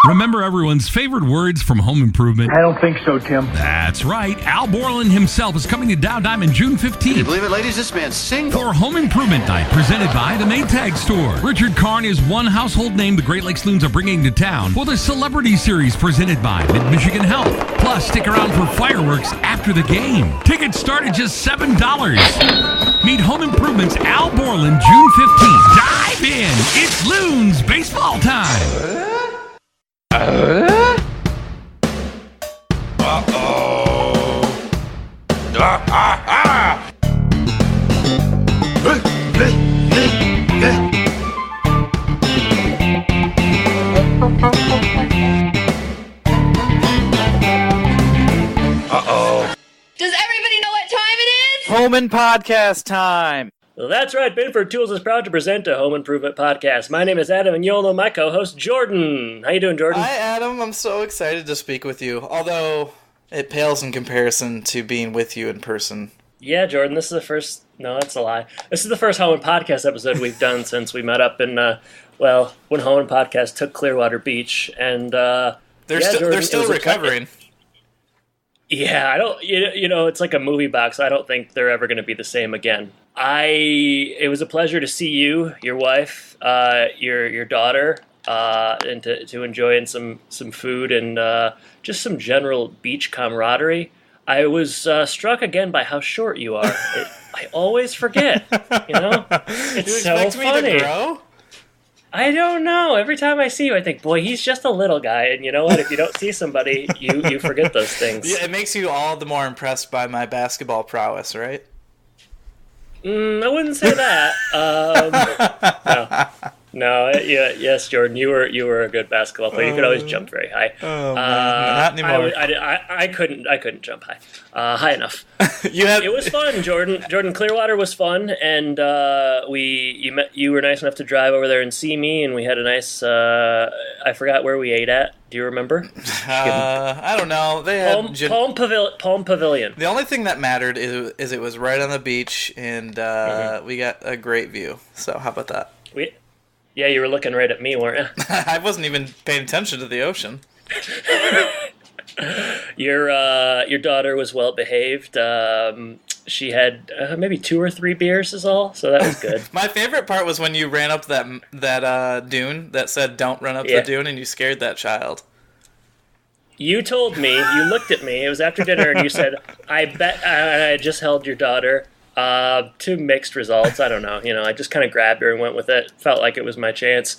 Remember everyone's favorite words from Home Improvement? I don't think so, Tim. That's right. Al Borland himself is coming to Dow Diamond June 15th. Can you believe it, ladies? This man's single. For Home Improvement Night, presented by the Maytag Store. Richard Karn is one household name the Great Lakes Loons are bringing to town for the Celebrity Series presented by Mid-Michigan Health. Plus, stick around for fireworks after the game. Tickets start at just $7. Meet Home Improvement's Al Borland June 15th. Dive in. It's Loons baseball time. Does everybody know what time it is? Home and podcast time. Well, that's right. Binford Tools is proud to present a Home Improvement Podcast. My name is Adam, and you'll know my co-host, Jordan. How you doing, Jordan? Hi, Adam. I'm so excited to speak with you, although it pales in comparison to being with you in person. Yeah, Jordan, this is the first... No, that's a lie. This is the first Home and Podcast episode we've done since we met up in, when Home and Podcast took Clearwater Beach, and, They're still recovering. Yeah, I don't... it's like a movie box. I don't think they're ever going to be the same again. It was a pleasure to see you, your wife, your daughter, and to enjoy some food and just some general beach camaraderie. I was struck again by how short you are. I always forget. It's You so expect me funny. to grow? I don't know. Every time I see you, I think, boy, he's just a little guy. And you know what? If you don't see somebody, you forget those things. Yeah, it makes you all the more impressed by my basketball prowess, right? I wouldn't say that. No. Yes, Jordan, you were a good basketball player. You could always jump very high. Oh, man, not anymore. I couldn't jump high enough. It was fun, Jordan. Jordan, Clearwater was fun, and you were nice enough to drive over there and see me, and we had a nice. I forgot where we ate at. Do you remember? I don't know. They had Palm Pavilion. The only thing that mattered is it was right on the beach, and we got a great view. So how about that? Yeah, you were looking right at me, weren't you? I wasn't even paying attention to the ocean. Your daughter was well behaved. She had maybe 2 or 3 beers is all, so that was good. My favorite part was when you ran up that dune that said "Don't run up the dune," and you scared that child. You told me, you looked at me. It was after dinner, and you said, "I bet." I just held your daughter. 2 mixed results. I don't know. I just kind of grabbed her and went with it. Felt like it was my chance.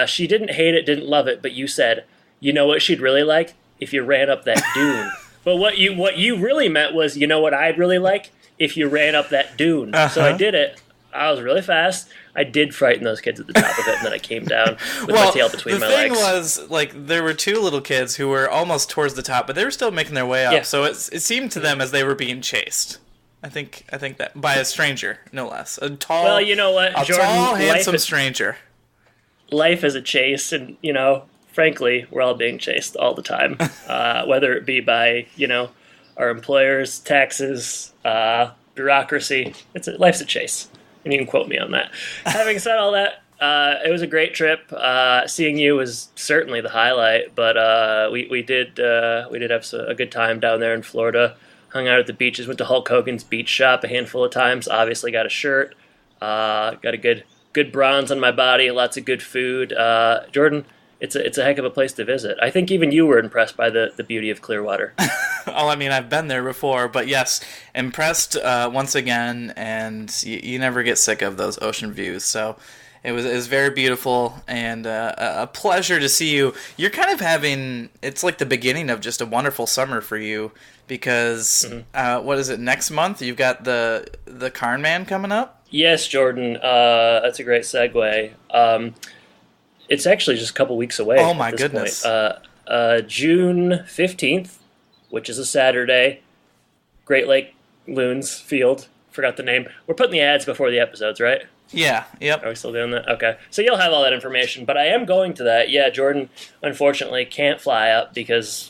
She didn't hate it, didn't love it, but you said, you know what she'd really like? If you ran up that dune. But what you really meant was, you know what I'd really like? If you ran up that dune. So I did it. I was really fast. I did frighten those kids at the top of it, and then I came down with my tail between my legs. The thing was, there were 2 little kids who were almost towards the top, but they were still making their way up. Yeah. So it seemed to them as they were being chased. I think that by a stranger, no less. A tall, well, you know what, Jordan, tall, handsome stranger. Life is a chase, and frankly, we're all being chased all the time, whether it be by our employers, taxes, bureaucracy. Life's a chase, and you can quote me on that. Having said all that, it was a great trip. Seeing you was certainly the highlight, but we did have a good time down there in Florida. Hung out at the beaches, went to Hulk Hogan's beach shop a handful of times. Obviously got a shirt, got a good bronze on my body, lots of good food. Jordan, it's a heck of a place to visit. I think even you were impressed by the beauty of Clearwater. Oh, I mean, I've been there before, but yes, impressed once again, and you never get sick of those ocean views. So it was very beautiful, and a pleasure to see you. You're kind of it's like the beginning of just a wonderful summer for you, because what is it, next month? You've got the Karn Man coming up? Yes, Jordan. That's a great segue. It's actually just a couple weeks away. Oh, my goodness. June 15th, which is a Saturday, Great Lake Loons Field. Forgot the name. We're putting the ads before the episodes, right? Yeah, yep. Are we still doing that? Okay. So you'll have all that information, but I am going to that. Yeah, Jordan, unfortunately, can't fly up because,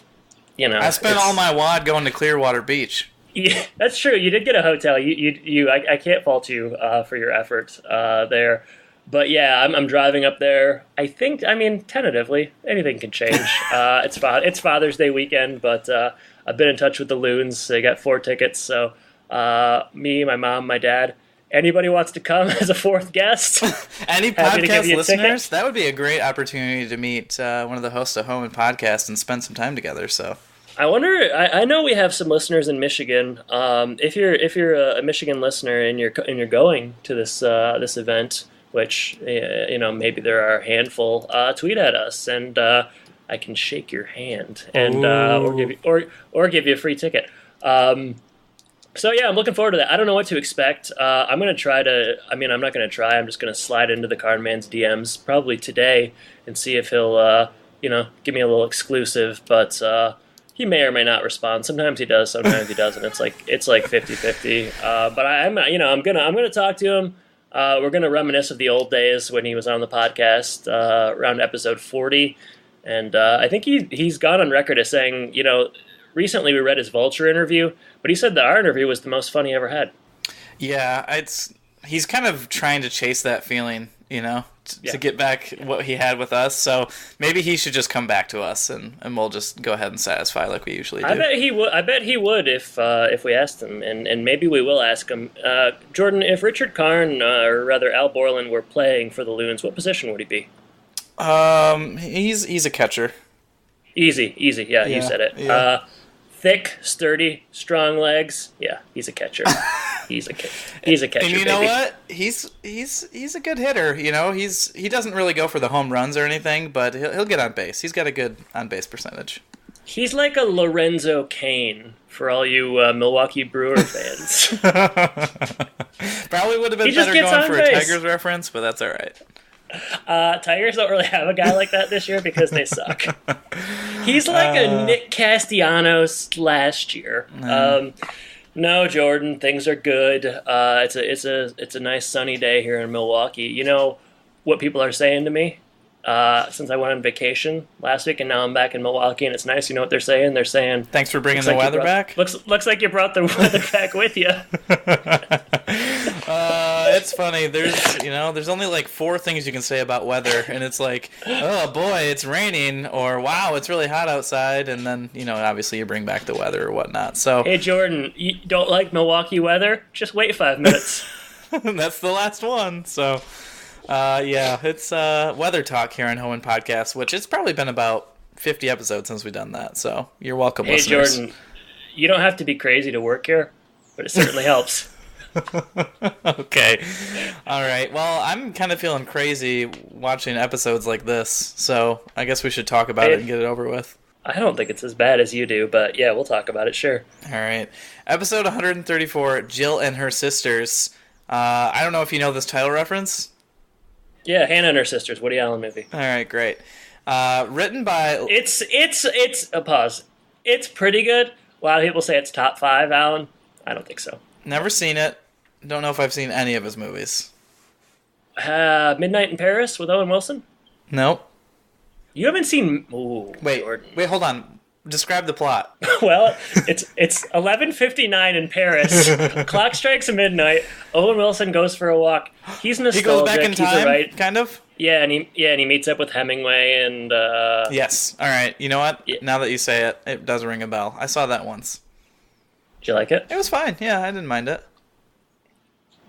I spent all my wad going to Clearwater Beach. Yeah, that's true. You did get a hotel. I can't fault you for your efforts there. But yeah, I'm driving up there. Tentatively, anything can change. It's Father's Day weekend, but I've been in touch with the Loons. They got 4 tickets, so me, my mom, my dad. Anybody wants to come as a 4th guest? Any podcast listeners? That would be a great opportunity to meet one of the hosts of Home and Podcast and spend some time together. So I wonder. I know we have some listeners in Michigan. If you're a Michigan listener and you're going to this event, which maybe there are a handful, tweet at us and I can shake your hand and or give you a free ticket. So yeah, I'm looking forward to that. I don't know what to expect. I'm going to try to. I'm not going to try. I'm just going to slide into the Karn Man's DMs probably today and see if he'll give me a little exclusive. But he may or may not respond. Sometimes he does. Sometimes he doesn't. It's like 50-50. But I'm gonna talk to him. We're gonna reminisce of the old days when he was on the podcast around episode 40, and I think he's gone on record as saying, recently we read his Vulture interview, but he said that our interview was the most fun he ever had. Yeah, he's kind of trying to chase that feeling, to get back what he had with us. So maybe he should just come back to us and we'll just go ahead and satisfy like we usually do. I bet he would if we asked him, and maybe we will ask him. Jordan, if Richard Karn, or rather Al Borland, were playing for the Loons, what position would he be? He's a catcher. Easy. Yeah, you said it. Yeah. Thick, sturdy, strong legs. Yeah, he's a catcher. He's a catcher. And you know baby. what? He's a good hitter. He doesn't really go for the home runs or anything, but he'll get on base. He's got a good on base percentage. He's like a Lorenzo Cain for all you Milwaukee Brewer fans. Probably would have been better going for a Tigers reference, but that's all right. Tigers don't really have a guy like that this year because they suck. He's like a Nick Castellanos last year. No, Jordan, things are good. It's a nice sunny day here in Milwaukee. You know what people are saying to me? Since I went on vacation last week and now I'm back in Milwaukee and it's nice. You know what they're saying? They're saying, "Thanks for bringing the weather back." Looks like you brought the weather back with you. It's funny. There's only like 4 things you can say about weather, and it's like, oh boy, it's raining, or wow, it's really hot outside, and then obviously you bring back the weather or whatnot. So hey, Jordan, you don't like Milwaukee weather? Just wait 5 minutes. That's the last one. So. It's weather talk here on Home and Podcast, which it's probably been about 50 episodes since we've done that. So you're welcome, listeners. Jordan, you don't have to be crazy to work here, but it certainly helps. Okay. All right. Well, I'm kind of feeling crazy watching episodes like this, so I guess we should talk about it and get it over with. I don't think it's as bad as you do, but yeah, we'll talk about it, sure. All right. Episode 134, Jill and Her Sisters. I don't know if you know this title reference. Yeah, Hannah and Her Sisters, Woody Allen movie. All right, great. Written by... It's a pause. It's pretty good. A lot of people say it's top 5, Alan. I don't think so. Never seen it. Don't know if I've seen any of his movies. Midnight in Paris with Owen Wilson? Nope. You haven't seen... Ooh, Wait, hold on. Describe the plot. Well, it's 11:59 in Paris. Clock strikes midnight. Owen Wilson goes for a walk. He's nostalgic. He goes back in time, right. kind of? Yeah, and he meets up with Hemingway and... Yes. All right. You know what? Yeah. Now that you say it, it does ring a bell. I saw that once. Did you like it? It was fine. Yeah, I didn't mind it.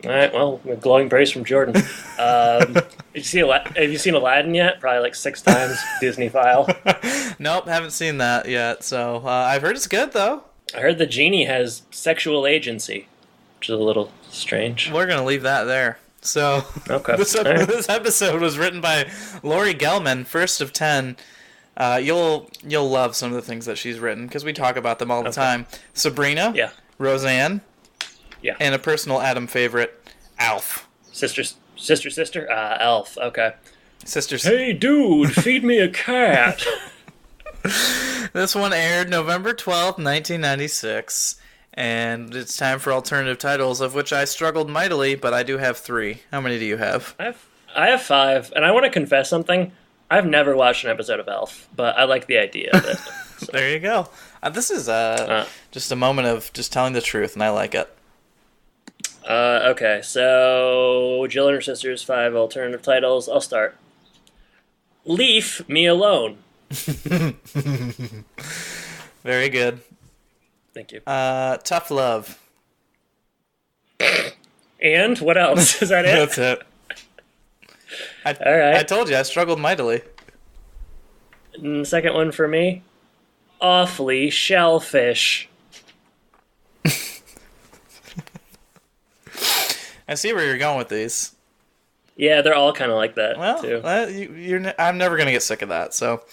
All right, well, glowing praise from Jordan. Have you seen Aladdin yet? Probably like 6 times, Disney file. Nope, haven't seen that yet. So I've heard it's good, though. I heard the genie has sexual agency, which is a little strange. We're going to leave that there. So okay. This episode was written by Lori Gelman, first of 10. You'll love some of the things that she's written, because we talk about them all the time. Sabrina. Yeah. Roseanne. Yeah. And a personal Adam favorite, Alf. Sister? Alf, okay. Sisters. Hey, dude, feed me a cat. This one aired November 12th, 1996, and it's time for alternative titles, of which I struggled mightily, but I do have 3. How many do you have? I have 5, and I want to confess something. I've never watched an episode of Alf, but I like the idea of it. So. There you go. This is just a moment of just telling the truth, and I like it. Okay, so Jill and her sisters, 5 alternative titles. I'll start. Leave me alone. Very good. Thank you. Tough love. And what else? Is that it? That's it. All right. I told you I struggled mightily. And the second one for me, awfully shellfish. I see where you're going with these. Yeah, they're all kind of like that Well, too. I'm never gonna get sick of that. So,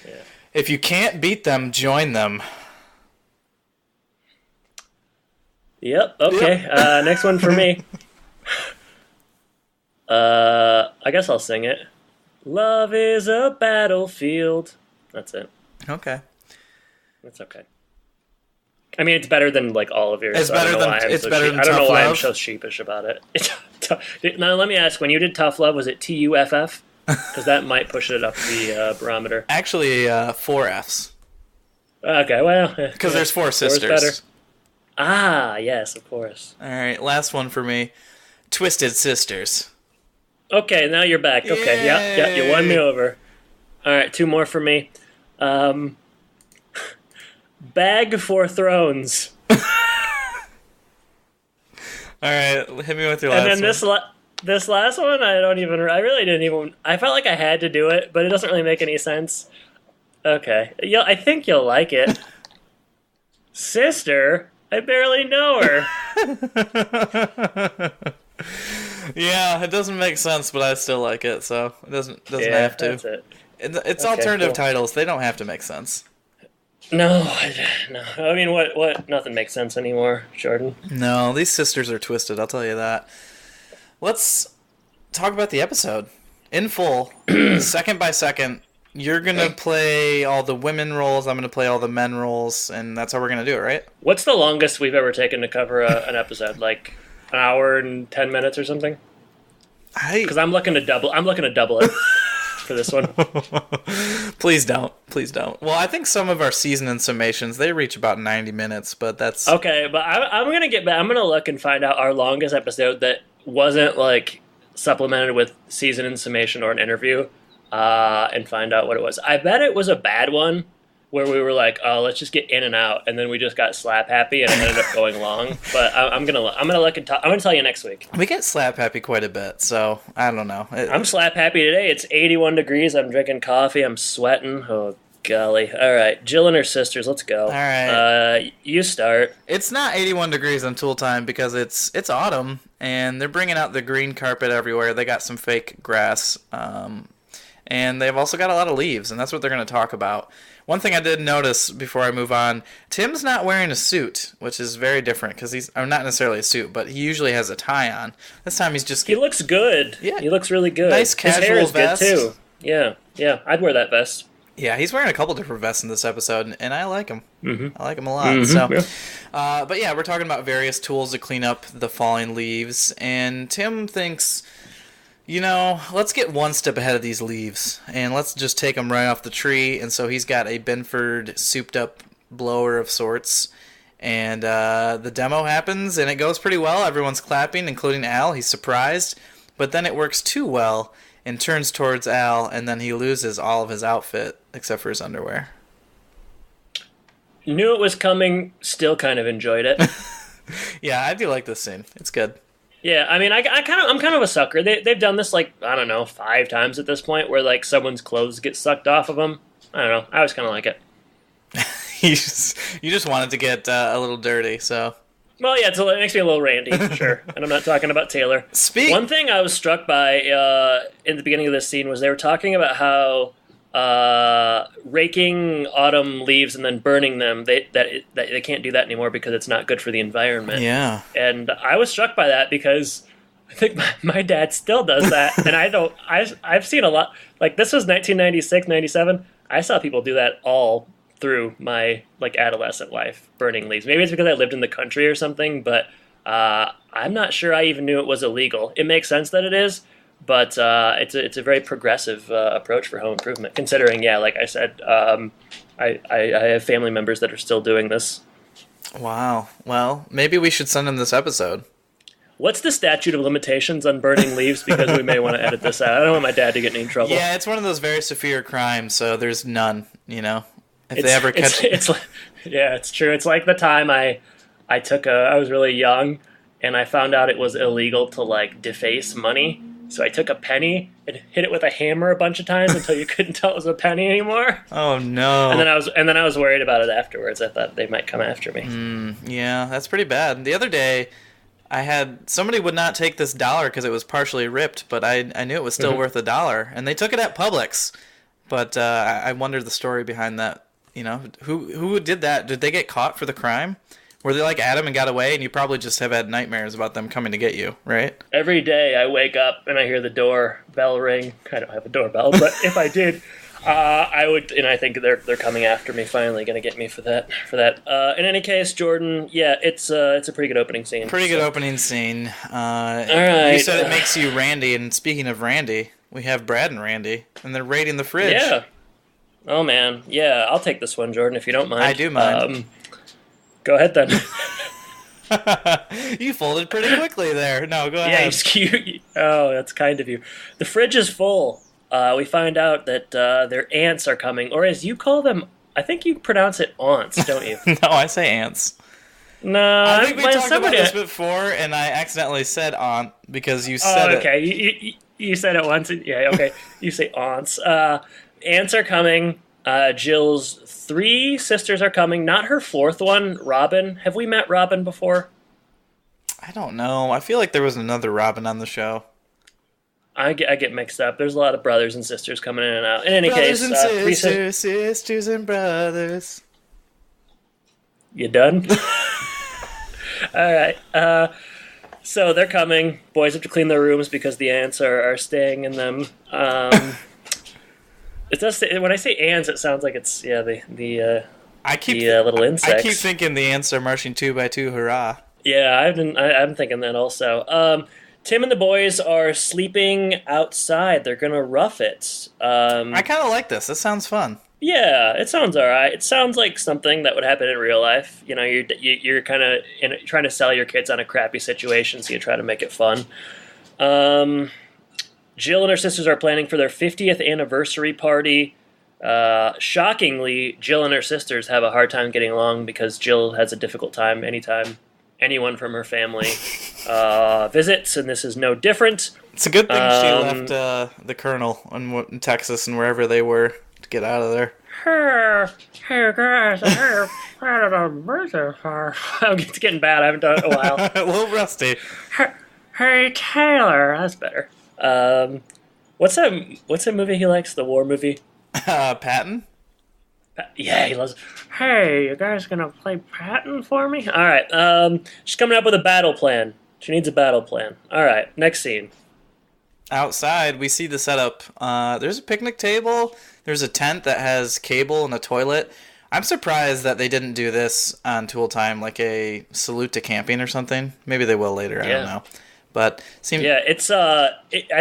Yeah. if you can't beat them, join them. Yep. Okay. Next one for me. I guess I'll sing it. Love is a battlefield. That's it. Okay. That's okay. I mean, it's better than like all of yours. It's so I better don't know than- why I'm it's so better sheep- than I don't know Tough why I'm Love? so sheepish about it. Now, let me ask: when you did Tough Love, was it TUFF? Because that might push it up the barometer. Actually, 4 Fs. Okay. Well, Because there's 4 Four's sisters. better. Ah, yes, of course. All right, last one for me. Twisted Sisters. Okay, now you're back. Okay, yeah, you won me over. All right, 2 more for me. Bag for Thrones. All right, hit me with your last And then one. this last one, I really didn't even. I felt like I had to do it, but it doesn't really make any sense. Okay, yeah, I think you'll like it. Sister, I barely know her. Yeah, it doesn't make sense, but I still like it, so it doesn't Yeah, have to. that's it. It's Okay, alternative cool. titles. They don't have to make sense. No. I mean, what? Nothing makes sense anymore, Jordan. No, these sisters are twisted, I'll tell you that. Let's talk about the episode in full, second by second. You're going to play all the women roles, I'm going to play all the men roles, and that's how we're going to do it, right? What's the longest we've ever taken to cover an episode? Like an hour and 10 minutes or something? Because I'm looking to double it for this one. Please don't. Well, I think some of our season and summations, they reach about 90 minutes, but that's... Okay, but I'm gonna get back. I'm gonna look and find out our longest episode that wasn't like supplemented with season and summation or an interview, and find out what it was. I bet it was a bad one where we were like, oh, let's just get in and out, and then we just got slap happy and it ended up going long. But I'm gonna look and I'm gonna tell you next week. We get slap happy quite a bit, so I don't know. I'm slap happy today. It's 81 degrees. I'm drinking coffee. I'm sweating. Oh, golly. All right. Jill and her sisters. Let's go. All right. You start. It's not 81 degrees on Tool Time because it's autumn, and they're bringing out the green carpet everywhere. They got some fake grass, and they've also got a lot of leaves, and that's what they're going to talk about. One thing I did notice before I move on, Tim's not wearing a suit, which is very different because he's not necessarily a suit, but he usually has a tie on. This time he's just... He looks good. Yeah. He looks really good. Nice His hair casual is vest. good, too. Yeah. I'd wear that vest. Yeah, he's wearing a couple different vests in this episode, and I like him. Mm-hmm. I like him a lot. But yeah, we're talking about various tools to clean up the falling leaves, and Tim thinks, let's get one step ahead of these leaves, and let's just take them right off the tree. And so he's got a Binford souped-up blower of sorts, and the demo happens, and it goes pretty well. Everyone's clapping, including Al. He's surprised, but then it works too well and turns towards Al, and then he loses all of his outfit except for his underwear. Knew it was coming, still kind of enjoyed it. Yeah, I do like this scene. It's good. Yeah, I mean, I'm kind of a sucker. They've done this, like, I don't know, 5 times at this point, where, like, someone's clothes get sucked off of them. I don't know. I always kind of like it. You just wanted to get a little dirty, so... Well, yeah, it makes me a little randy, sure. And I'm not talking about Taylor. One thing I was struck by in the beginning of this scene was they were talking about how raking autumn leaves and then burning them, that they can't do that anymore because it's not good for the environment. Yeah. And I was struck by that because I think my dad still does that. And I've seen a lot. Like, this was 1996, 97. I saw people do that all through my adolescent life, burning leaves. Maybe it's because I lived in the country or something, but I'm not sure I even knew it was illegal. It makes sense that it is, but it's a very progressive approach for home improvement. Considering, like I said, I have family members that are still doing this. Wow. Well, maybe we should send him this episode. What's the statute of limitations on burning leaves? Because we may want to edit this out. I don't want my dad to get in any trouble. Yeah, it's one of those very severe crimes, so there's none, If they ever catch... Yeah, it's true. It's like the time I was really young, and I found out it was illegal to, like, deface money. So I took a penny and hit it with a hammer a bunch of times until you couldn't tell it was a penny anymore. Oh, no. And then I was worried about it afterwards. I thought they might come after me. Yeah, that's pretty bad. The other day... somebody would not take this $1 because it was partially ripped, but I knew it was still worth $1, and they took it at Publix. But I wondered the story behind that. Who did that? Did they get caught for the crime? Were they like Adam and got away, and you probably just have had nightmares about them coming to get you, right? Every day I wake up and I hear the doorbell ring. I don't have a doorbell, but if I did, I would, and I think they're coming after me. Finally, going to get me for that. In any case, Jordan, yeah, it's a pretty good opening scene. Opening scene. All right. You said it makes you Randy, and speaking of Randy, we have Brad and Randy, and they're raiding the fridge. Yeah. Oh man, yeah, I'll take this one, Jordan, if you don't mind. I do mind. Go ahead then. You folded pretty quickly there. No, go ahead. Yeah, oh, that's kind of you. The fridge is full. We find out that their aunts are coming, or as you call them, I think you pronounce it aunts, don't you? No, I say ants. No, I think we talked about this before, and I accidentally said aunt because you said it. Okay, you said it once. Yeah, okay. You say aunts. Aunts are coming. Jill's 3 sisters are coming. Not her 4th one, Robin. Have we met Robin before? I don't know. I feel like there was another Robin on the show. I get mixed up. There's a lot of brothers and sisters coming in and out. In any brothers case, and sisters and brothers. You done? All right. So they're coming. Boys have to clean their rooms because the ants are staying in them. It does say, when I say ants, it sounds like it's the little insects. I keep thinking the ants are marching 2 by 2, hurrah! Yeah, I'm thinking that also. Tim and the boys are sleeping outside. They're gonna rough it. I kind of like this. This sounds fun. Yeah, it sounds all right. It sounds like something that would happen in real life. You're kind of trying to sell your kids on a crappy situation, so you try to make it fun. Jill and her sisters are planning for their 50th anniversary party. Shockingly, Jill and her sisters have a hard time getting along because Jill has a difficult time anytime anyone from her family visits, and this is no different. It's a good thing she left the Colonel in Texas and wherever they were to get out of there. Hey guys, it's getting bad. I haven't done it in a while. A little rusty. Hey Taylor, that's better. What's that movie he likes? The war movie? Patton? Yeah, he loves. Hey, you guys gonna play Patton for me? All right. She's coming up with a battle plan. She needs a battle plan. All right. Next scene. Outside, we see the setup. There's a picnic table. There's a tent that has cable and a toilet. I'm surprised that they didn't do this on Tool Time, like a salute to camping or something. Maybe they will later. I don't know. But it's. I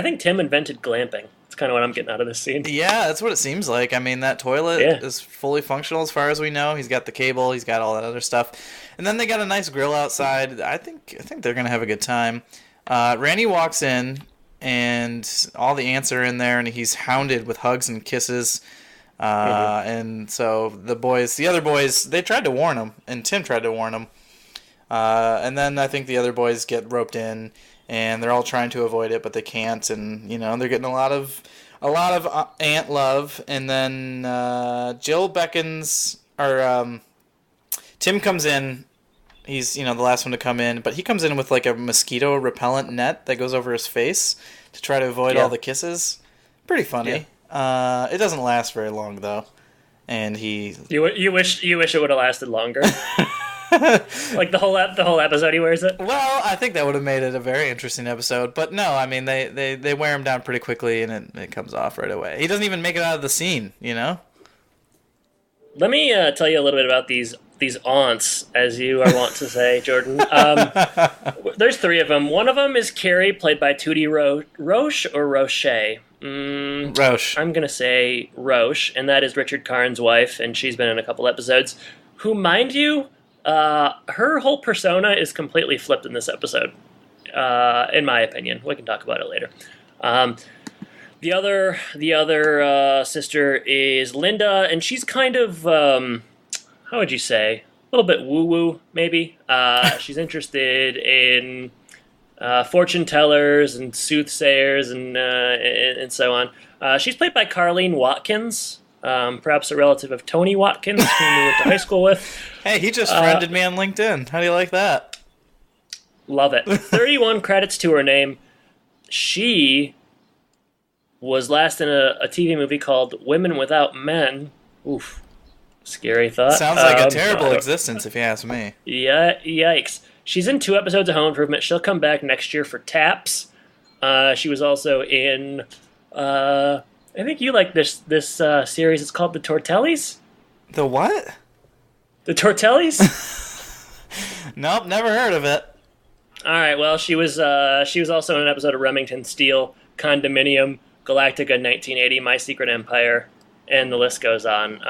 think Tim invented glamping. That's kind of what I'm getting out of this scene. Yeah, that's what it seems like. I mean, that toilet is fully functional as far as we know. He's got the cable. He's got all that other stuff, and then they got a nice grill outside. I think they're gonna have a good time. Randy walks in, and all the ants are in there, and he's hounded with hugs and kisses. And so the other boys, they tried to warn him, and Tim tried to warn him. And then I think the other boys get roped in. And they're all trying to avoid it, but they can't. And they're getting a lot of ant love. And then Jill beckons, or Tim comes in. He's the last one to come in, but he comes in with like a mosquito repellent net that goes over his face to try to avoid all the kisses. Pretty funny. Yeah. It doesn't last very long though, and you wish it would have lasted longer. Like the whole episode he wears it? Well, I think that would have made it a very interesting episode. But no, I mean, they wear him down pretty quickly, and it comes off right away. He doesn't even make it out of the scene, Let me tell you a little bit about these aunts, as you are wont to say, Jordan. There's 3 of them. One of them is Carrie, played by Tootie Roche or Roche? Roche. I'm going to say Roche, and that is Richard Karn's wife, and she's been in a couple episodes. Who, mind you... her whole persona is completely flipped in this episode. in my opinion. We can talk about it later. The other sister is Linda, and she's kind of, how would you say, a little bit woo-woo, maybe. She's interested in fortune tellers and soothsayers and so on. She's played by Carleen Watkins, perhaps a relative of Tony Watkins, whom we went to high school with. Hey, he just friended me on LinkedIn. How do you like that? Love it. 31 credits to her name. She was last in a TV movie called Women Without Men. Oof. Scary thought. Sounds like a terrible existence, if you ask me. Yeah, yikes. She's in 2 episodes of Home Improvement. She'll come back next year for Taps. She was also in, I think you like this series. It's called The Tortellis. The what? The Tortellis? Nope, never heard of it. All right, well, she was also in an episode of Remington Steele, Condominium, Galactica 1980, My Secret Empire, and the list goes on.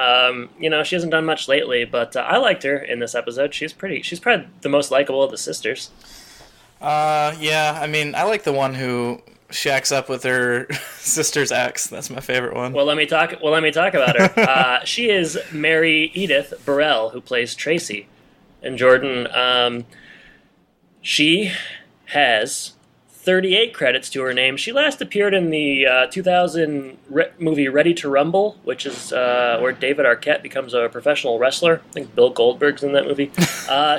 She hasn't done much lately, but I liked her in this episode. She's probably the most likable of the sisters. Yeah, I mean, I like the one who shacks up with her sister's ex. That's my favorite one. Well, let me talk about her. She is Mary Edith Burrell, who plays Tracy. And Jordan, she has 38 credits to her name. She last appeared in the 2000 movie Ready to Rumble, which is where David Arquette becomes a professional wrestler. I think Bill Goldberg's in that movie.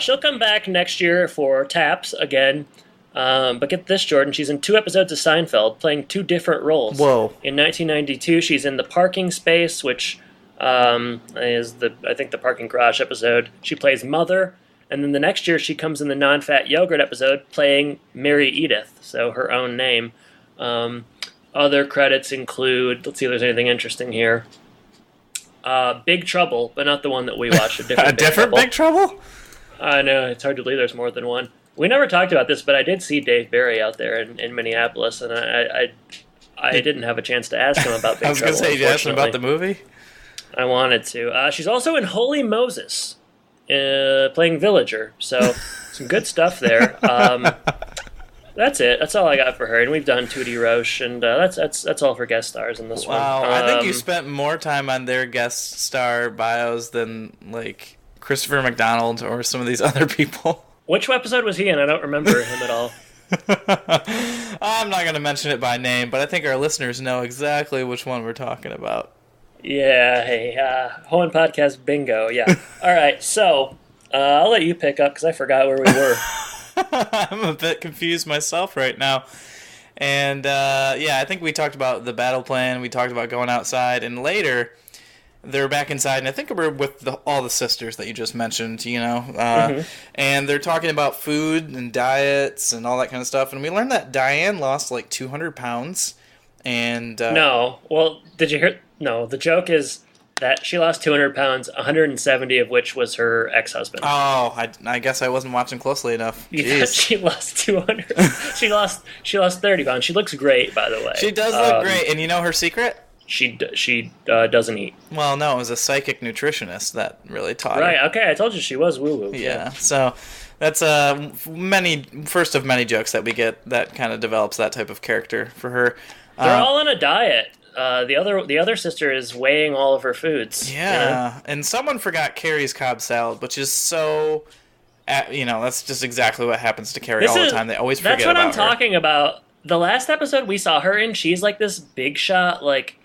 She'll come back next year for Taps again. But get this, Jordan, she's in 2 episodes of Seinfeld, playing 2 different roles. Whoa. In 1992, she's in The Parking Space, which is the parking garage episode. She plays Mother. And then the next year, she comes in the non-fat yogurt episode playing Mary Edith, so her own name. Other credits include, let's see if there's anything interesting here. Big Trouble, but not the one that we watched. A different Big Trouble? I know, it's hard to believe there's more than one. We never talked about this, but I did see Dave Barry out there in Minneapolis, and I didn't have a chance to ask him about Big Trouble. I was going to say, you asked him about the movie? I wanted to. She's also in Holy Moses. Playing Villager, so some good stuff there. That's it. That's all I got for her, and we've done Tootie Roche, and that's all for guest stars in this one. Wow, I think you spent more time on their guest star bios than like Christopher McDonald or some of these other people. Which episode was he in? I don't remember him at all. I'm not going to mention it by name, but I think our listeners know exactly which one we're talking about. Yeah, hey, Hohen Podcast bingo, yeah. All right, so I'll let you pick up because I forgot where we were. I'm a bit confused myself right now. And, I think we talked about the battle plan. We talked about going outside. And later, they're back inside. And I think we're with all the sisters that you just mentioned, And they're talking about food and diets and all that kind of stuff. And we learned that Diane lost like 200 pounds. And no. Well, did you hear? No, the joke is that she lost 200 pounds, 170 of which was her ex-husband. Oh, I guess I wasn't watching closely enough. She lost 200. she lost 30 pounds. She looks great, by the way. She does look great. And you know her secret? She doesn't eat. Well, no, it was a psychic nutritionist that really taught her. Right, okay, I told you she was woo-woo. Yeah, so that's first of many jokes that we get that kind of develops that type of character for her. They're all on a diet. The other sister is weighing all of her foods. Yeah, and someone forgot Carrie's Cobb salad, which is so, that's just exactly what happens to Carrie all the time. They always forget about her. That's what I'm talking about. The last episode we saw her in, she's like this big shot, like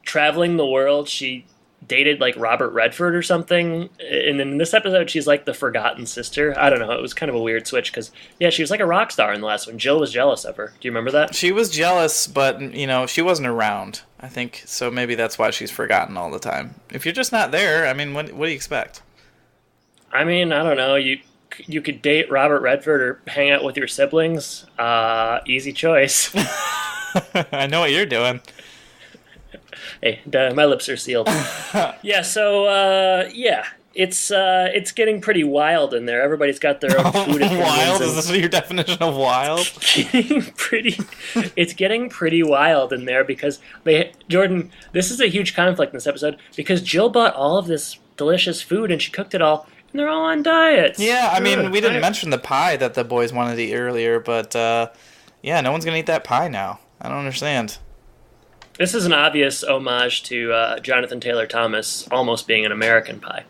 traveling the world. She dated like Robert Redford or something, and then in this episode she's like the forgotten sister. I don't know, it was kind of a weird switch because she was like a rock star in the last one. Jill was jealous of her. Do you remember that? She was jealous, but she wasn't around, I think, so maybe that's why she's forgotten all the time. If you're just not there, I mean, what do you expect? I mean, I don't know, you could date Robert Redford or hang out with your siblings. Easy choice. I know what you're doing. Hey, my lips are sealed. It's getting pretty wild in there. Everybody's got their own food opinions. Wild? Is this your definition of wild? It's getting pretty wild in there because Jordan, this is a huge conflict in this episode because Jill bought all of this delicious food and she cooked it all, They're all on diets. Yeah, I mean, we didn't mention the pie that the boys wanted to eat earlier, but yeah, no one's going to eat that pie now. I don't understand. This is an obvious homage to Jonathan Taylor Thomas almost being an American Pie.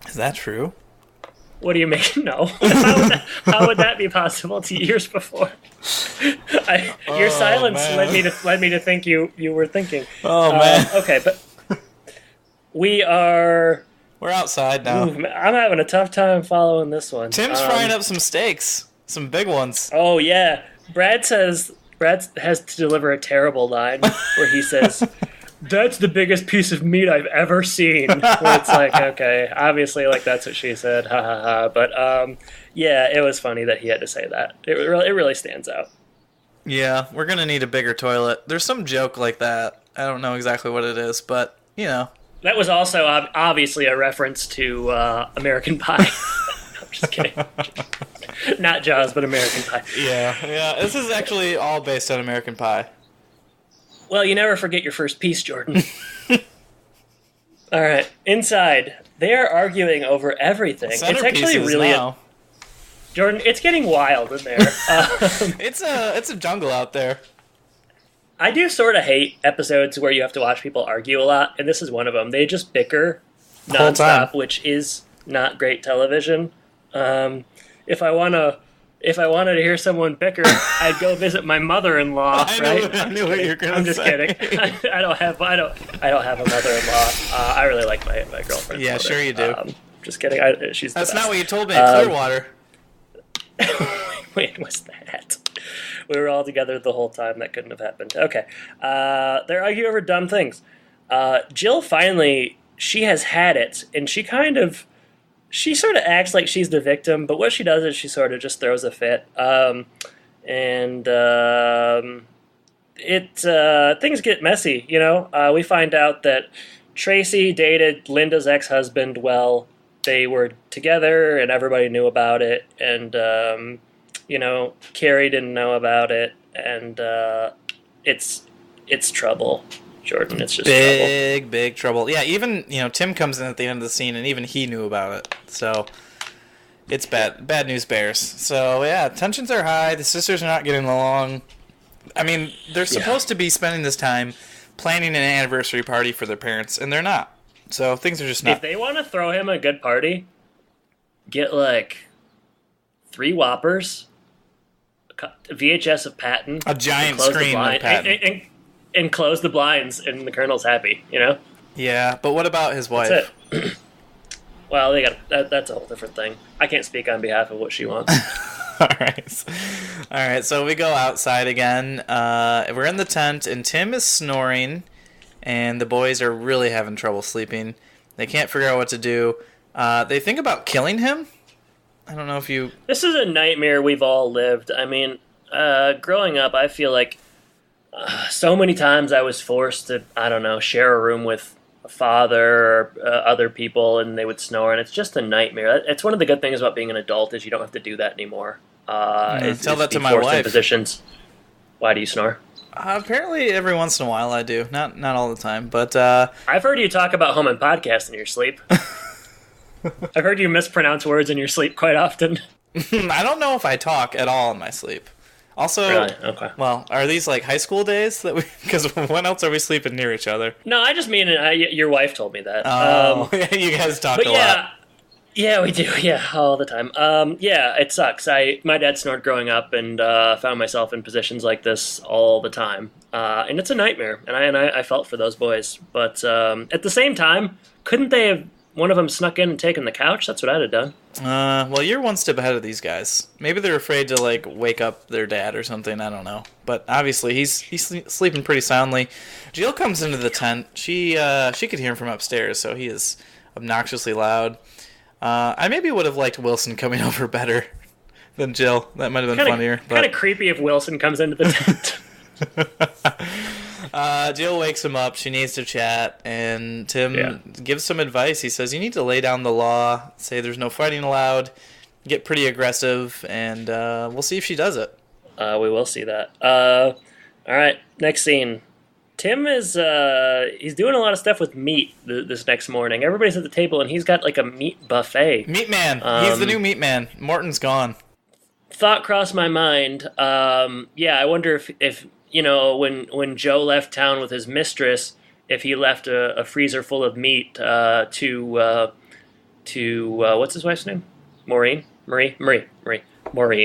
Is that true? What do you mean? No. How would that be possible to years before? Your silence led me to think you were thinking. Oh, man. Okay, but we're outside now. I'm having a tough time following this one. Tim's frying up some steaks. Some big ones. Oh, yeah. Brad has to deliver a terrible line where he says, "That's the biggest piece of meat I've ever seen." Where it's like, okay, obviously, like, that's what she said, ha ha ha. But yeah, it was funny that he had to say that. It really stands out. Yeah, we're gonna need a bigger toilet. There's some joke like that. I don't know exactly what it is, but you know. That was also obviously a reference to American Pie. I'm just kidding. Not Jaws, but American Pie. Yeah. This is actually all based on American Pie. Well, you never forget your first piece, Jordan. All right, inside, they are arguing over everything. It's actually really Jordan, it's getting wild in there. It's a jungle out there. I do sort of hate episodes where you have to watch people argue a lot, and this is one of them. They just bicker nonstop, which is not great television. If I wanted to hear someone bicker, I'd go visit my mother-in-law. I knew what you were going to say. I'm just kidding. I don't have a mother-in-law. I really like my girlfriend. Yeah, mother. sure you do. Just kidding. She's. That's the best. not what you told me at Clearwater. Wait, what's that? We were all together the whole time. That couldn't have happened. Okay. They're arguing over dumb things. Jill finally, she has had it, and she sort of acts like she's the victim, but what she does is she sort of just throws a fit. Things get messy, you know? We find out that Tracy dated Linda's ex-husband. Well, they were together, and everybody knew about it, and, Carrie didn't know about it, and it's trouble. Jordan, it's just big trouble. Yeah, even Tim comes in at the end of the scene, and even he knew about it. So it's bad news bears. So yeah, tensions are high. The sisters are not getting along. I mean, they're supposed to be spending this time planning an anniversary party for their parents, and they're not. So things are just not. If they want to throw him a good party, get like 3 Whoppers, a VHS of Patton, a giant screen of Patton. And close the blinds, and the Colonel's happy, you know? Yeah, but what about his wife? That's it. Well, that's a whole different thing. I can't speak on behalf of what she wants. All right, so we go outside again. We're in the tent, and Tim is snoring, and the boys are really having trouble sleeping. They can't figure out what to do. They think about killing him. I don't know if you... This is a nightmare we've all lived. I mean, growing up, I feel like so many times I was forced to, I don't know, share a room with a father or other people, and they would snore, and it's just a nightmare. It's one of the good things about being an adult is you don't have to do that anymore. Tell that to my wife. Positions. Why do you snore? Apparently every once in a while I do. Not all the time, but... I've heard you talk about home and podcast in your sleep. I've heard you mispronounce words in your sleep quite often. I don't know if I talk at all in my sleep. Also, really? Okay. Well, are these like high school days that we? Because when else are we sleeping near each other? No, I just mean your wife told me that. Oh, you guys talk a lot. Yeah, we do. Yeah, all the time. Yeah, it sucks. My dad snored growing up, and found myself in positions like this all the time, and it's a nightmare. And I felt for those boys, but at the same time, couldn't they have? One of them snuck in and taken the couch? That's what I'd have done. Well, you're one step ahead of these guys. Maybe they're afraid to, like, wake up their dad or something. I don't know. But obviously, he's sleeping pretty soundly. Jill comes into the tent. She could hear him from upstairs, so he is obnoxiously loud. I maybe would have liked Wilson coming over better than Jill. That might have been funnier. Kind of creepy if Wilson comes into the tent. Jill wakes him up. She needs to chat, and Tim gives some advice. He says, you need to lay down the law, say there's no fighting allowed, get pretty aggressive, and we'll see if she does it. We will see that. All right, next scene. Tim is he's doing a lot of stuff with meat this next morning. Everybody's at the table, and he's got like a meat buffet. Meat man. He's the new meat man. Morton's gone. Thought crossed my mind. I wonder if when Joe left town with his mistress, if he left a freezer full of meat to what's his wife's name? Maureen,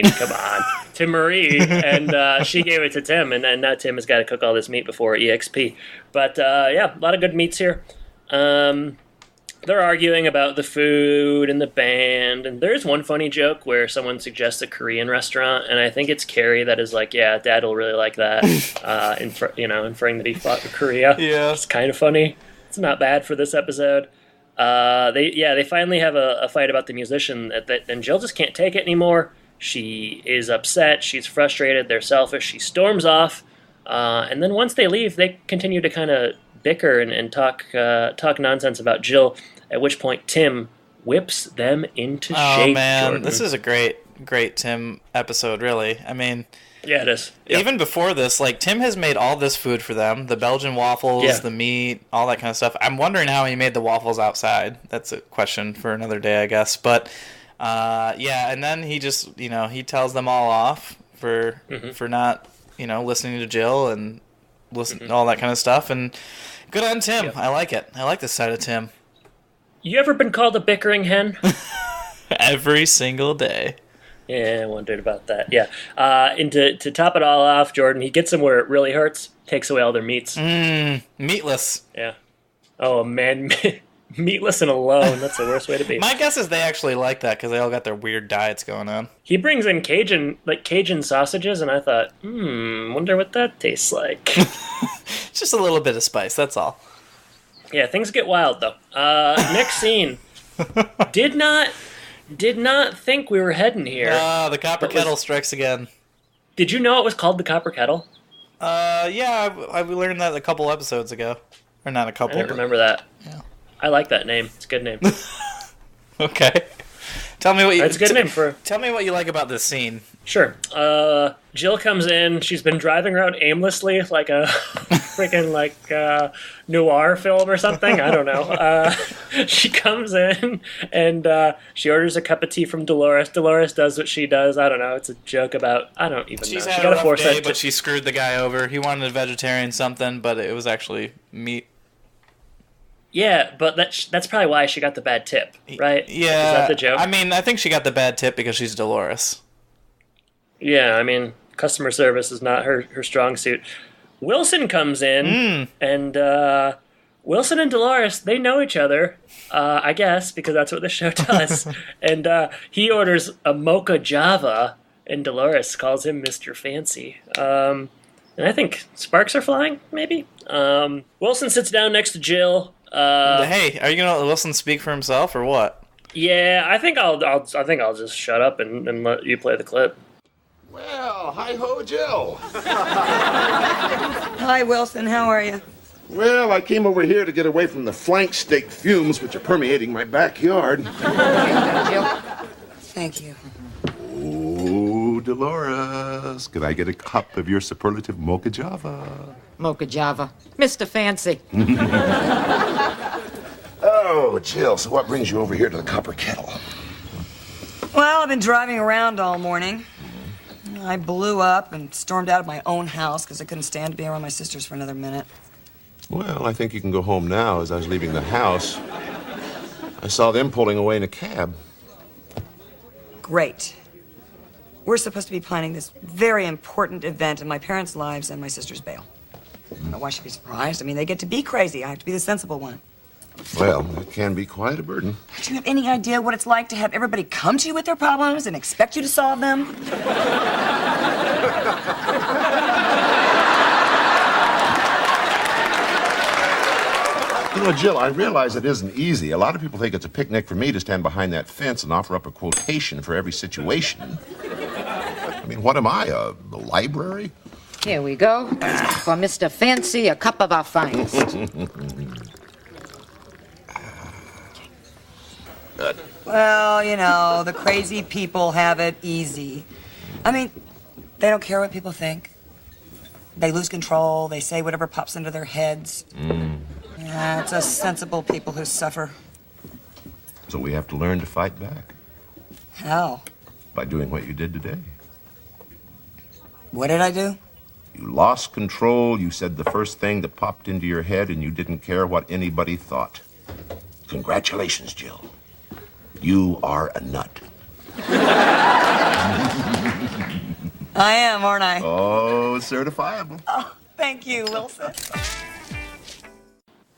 come on. To Marie, and she gave it to Tim, and now Tim has got to cook all this meat before EXP. But a lot of good meats here. They're arguing about the food and the band, and there's one funny joke where someone suggests a Korean restaurant, and I think it's Carrie that is like, yeah, Dad will really like that, inferring that he fought for Korea. Yeah. It's kind of funny. It's not bad for this episode. They finally have a fight about the musician, and Jill just can't take it anymore. She is upset. She's frustrated. They're selfish. She storms off, and then once they leave, they continue to kind of bicker and talk nonsense about Jill. At which point, Tim whips them into shape. Oh man, Jordan. This is a great Tim episode. Really, I mean. Yeah, it is. Yep. Even before this, like, Tim has made all this food for them. The Belgian waffles, the meat, all that kind of stuff. I'm wondering how he made the waffles outside. That's a question for another day, I guess. But, and then he just, he tells them all off for not, listening to Jill and all that kind of stuff. And good on Tim. Yep. I like it. I like this side of Tim. You ever been called a bickering hen? Every single day. Yeah, I wondered about that. Yeah. And to top it all off, Jordan, he gets them where it really hurts, takes away all their meats. Meatless. Yeah. Oh, man. Meatless and alone. That's the worst way to be. My guess is they actually like that because they all got their weird diets going on. He brings in Cajun sausages, and I thought, wonder what that tastes like. Just a little bit of spice, that's all. Yeah, things get wild, though. Next scene. Did not think we were heading here. The copper kettle strikes again. Did you know it was called the Copper Kettle? I learned that a couple episodes ago. Or not a couple. I don't remember that. Yeah. I like that name. It's a good name. Okay. Tell me what you. It's a good name for. Tell me what you like about this scene. Sure. Jill comes in. She's been driving around aimlessly like a freaking noir film or something. I don't know. She comes in and she orders a cup of tea from Dolores. Dolores does what she does. I don't know. It's a joke about. I don't even know. She's had a rough day, but she screwed the guy over. He wanted a vegetarian something, but it was actually meat. Yeah, but that's probably why she got the bad tip, right? Yeah. Is that the joke? I mean, I think she got the bad tip because she's Dolores. Yeah, I mean, customer service is not her strong suit. Wilson comes in, and Wilson and Dolores, they know each other, I guess, because that's what the show does. And he orders a mocha java, and Dolores calls him Mr. Fancy. And I think sparks are flying, maybe? Wilson sits down next to Jill. Hey, are you gonna let Wilson speak for himself or what? Yeah, I think I'll just shut up and let you play the clip. Well, hi-ho, Jill. Hi, Wilson. How are you? Well, I came over here to get away from the flank steak fumes which are permeating my backyard. Thank you. Oh, Dolores, could I get a cup of your superlative mocha java? Mocha Java. Mr. Fancy. Oh, Jill, so what brings you over here to the Copper Kettle? Well, I've been driving around all morning. I blew up and stormed out of my own house because I couldn't stand to be around my sisters for another minute. Well, I think you can go home now. As I was leaving the house, I saw them pulling away in a cab. Great. We're supposed to be planning this very important event in my parents' lives and my sister's bail. I don't know why she'd be surprised. I mean, they get to be crazy. I have to be the sensible one. Well, it can be quite a burden. Do you have any idea what it's like to have everybody come to you with their problems and expect you to solve them? You know, Jill, I realize it isn't easy. A lot of people think it's a picnic for me to stand behind that fence and offer up a quotation for every situation. I mean, what am I, a library? Here we go. For Mr. Fancy, a cup of our finest. Well, you know, the crazy people have it easy. I mean, they don't care what people think. They lose control. They say whatever pops into their heads. Yeah, it's us sensible people who suffer. So we have to learn to fight back. How? By doing what you did today. What did I do? You lost control, you said the first thing that popped into your head, and you didn't care what anybody thought. Congratulations, Jill. You are a nut. I am, aren't I? Oh, certifiable. Oh, thank you, Wilson.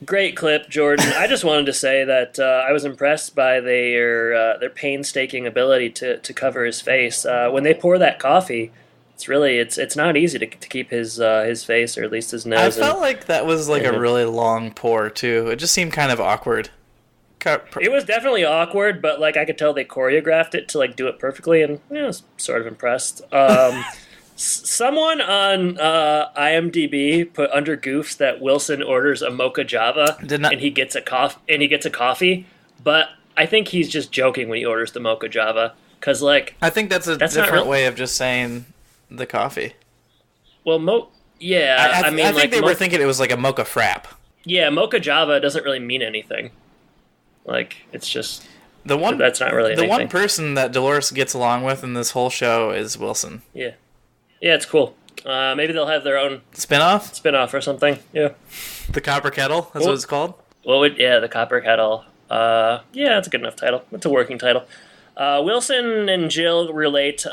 Great clip, Jordan. I just wanted to say that I was impressed by their painstaking ability to cover his face. When they pour that coffee, it's not easy to keep his face, or at least his nose. I felt like that was like a really long pour too. It just seemed kind of awkward. It was definitely awkward, but like I could tell they choreographed it to like do it perfectly, and I was sort of impressed. Someone on IMDb put under goofs that Wilson orders a mocha java and he gets a coffee, but I think he's just joking when he orders the mocha java, because like I think that's a different way of just saying the coffee. Well, I mean, I think they were thinking it was like a mocha frap. Yeah, mocha java doesn't really mean anything. Like, it's just that's not really anything. The one person that Dolores gets along with in this whole show is Wilson. Yeah, it's cool. Maybe they'll have their own spin-off or something. Yeah, the Copper Kettle. That's what it's called. The Copper Kettle. Yeah, that's a good enough title. That's a working title. Wilson and Jill relate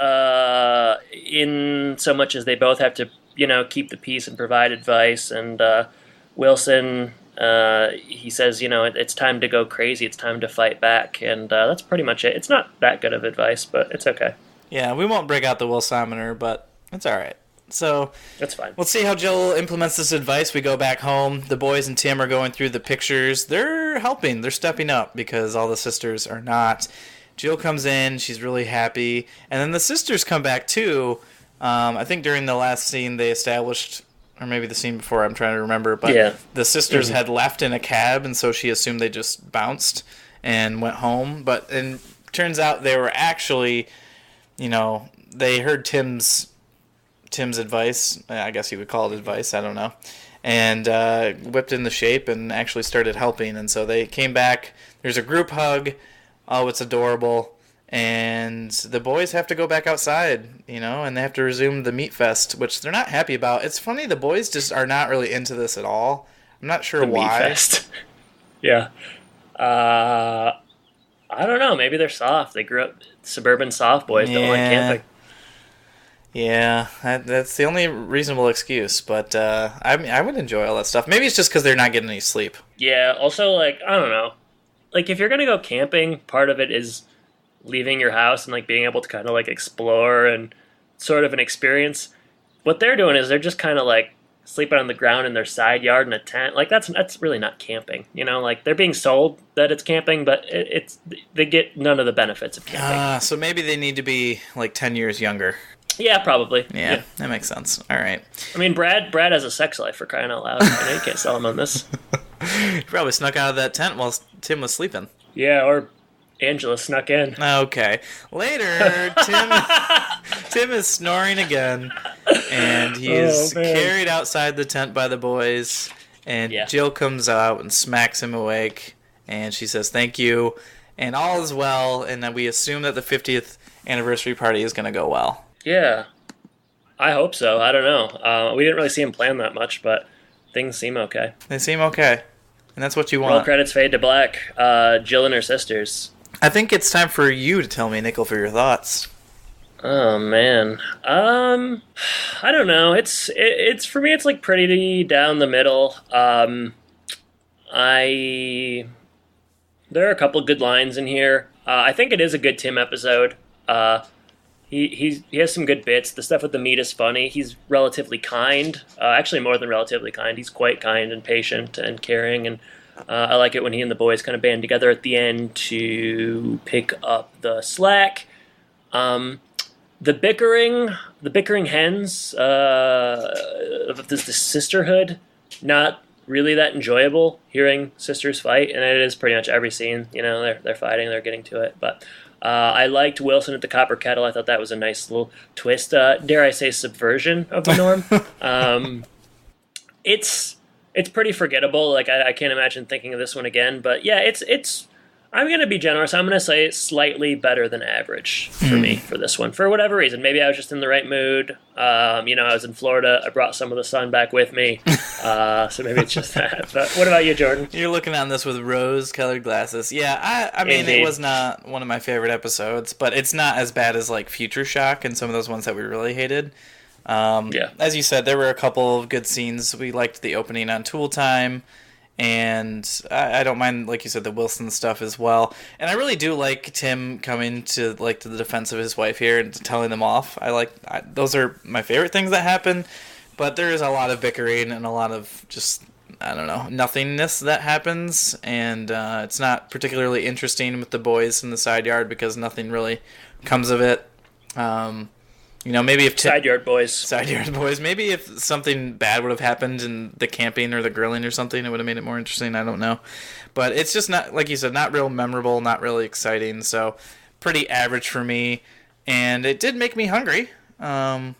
in so much as they both have to, keep the peace and provide advice. And Wilson, he says, it's time to go crazy. It's time to fight back. And that's pretty much it. It's not that good of advice, but it's okay. Yeah, we won't break out the Wilsometer, but it's all right. So that's fine. We'll see how Jill implements this advice. We go back home. The boys and Tim are going through the pictures. They're helping. They're stepping up because all the sisters are not. Jill comes in. She's really happy. And then the sisters come back, too. I think during the last scene they established, or maybe the scene before, I'm trying to remember, but the sisters had left in a cab, and so she assumed they just bounced and went home. But it turns out they were actually, they heard Tim's advice. I guess you would call it advice. I don't know. And whipped in the shape and actually started helping. And so they came back. There's a group hug. Oh, it's adorable. And the boys have to go back outside, and they have to resume the meat fest, which they're not happy about. It's funny, the boys just are not really into this at all. I'm not sure why. Meat fest. Yeah. I don't know. Maybe they're soft. They grew up suburban soft boys. Don't like camping. Yeah, that's the only reasonable excuse. But I would enjoy all that stuff. Maybe it's just because they're not getting any sleep. Yeah. Also, I don't know. If you're gonna go camping, part of it is leaving your house and being able to kind of explore and sort of an experience. What they're doing is they're just kind of sleeping on the ground in their side yard in a tent. That's really not camping. They're being sold that it's camping, but they get none of the benefits of camping. So maybe they need to be 10 years younger. Yeah, probably. Yeah, that makes sense. All right. I mean, Brad has a sex life, for crying out loud. You can't sell him on this. He probably snuck out of that tent while Tim was sleeping. Yeah, or Angela snuck in. Okay. Later, Tim is snoring again, and he is carried outside the tent by the boys, and Jill comes out and smacks him awake, and she says thank you, and all is well, and then we assume that the 50th anniversary party is going to go well. Yeah. I hope so. I don't know. We didn't really see him plan that much, but things seem okay. They seem okay, and that's what you want. Roll credits fade to black. Jill and her sisters. I think it's time for you to tell me, Nickel, for your thoughts. Oh man, I don't know. It's for me. It's pretty down the middle. There are a couple good lines in here. I think it is a good Tim episode. He has some good bits. The stuff with the meat is funny. He's relatively kind. Actually, more than relatively kind. He's quite kind and patient and caring. And I like it when he and the boys kind of band together at the end to pick up the slack. The bickering hens, the sisterhood, not really that enjoyable. Hearing sisters fight, and it is pretty much every scene. They're fighting, they're getting to it. But I liked Wilson at the Copper Kettle. I thought that was a nice little twist. Dare I say subversion of the norm. It's pretty forgettable. Like I can't imagine thinking of this one again. But yeah, it's. I'm going to be generous. I'm going to say it's slightly better than average for me for this one, for whatever reason. Maybe I was just in the right mood. I was in Florida. I brought some of the sun back with me. So maybe it's just that. But what about you, Jordan? You're looking on this with rose-colored glasses. Yeah, I mean, Indeed. It was not one of my favorite episodes, but it's not as bad as, like, Future Shock and some of those ones that we really hated. Yeah. As you said, there were a couple of good scenes. We liked the opening on Tool Time. And I don't mind, like you said, the Wilson stuff as well. And I really do like Tim coming to the defense of his wife here and telling them off. Those are my favorite things that happen. But there is a lot of bickering and a lot of just, I don't know, nothingness that happens. And it's not particularly interesting with the boys in the side yard because nothing really comes of it. Maybe if Side yard boys. Maybe if something bad would have happened in the camping or the grilling or something, it would have made it more interesting. I don't know. But it's just not, like you said, not real memorable, not really exciting. So pretty average for me. And it did make me hungry. I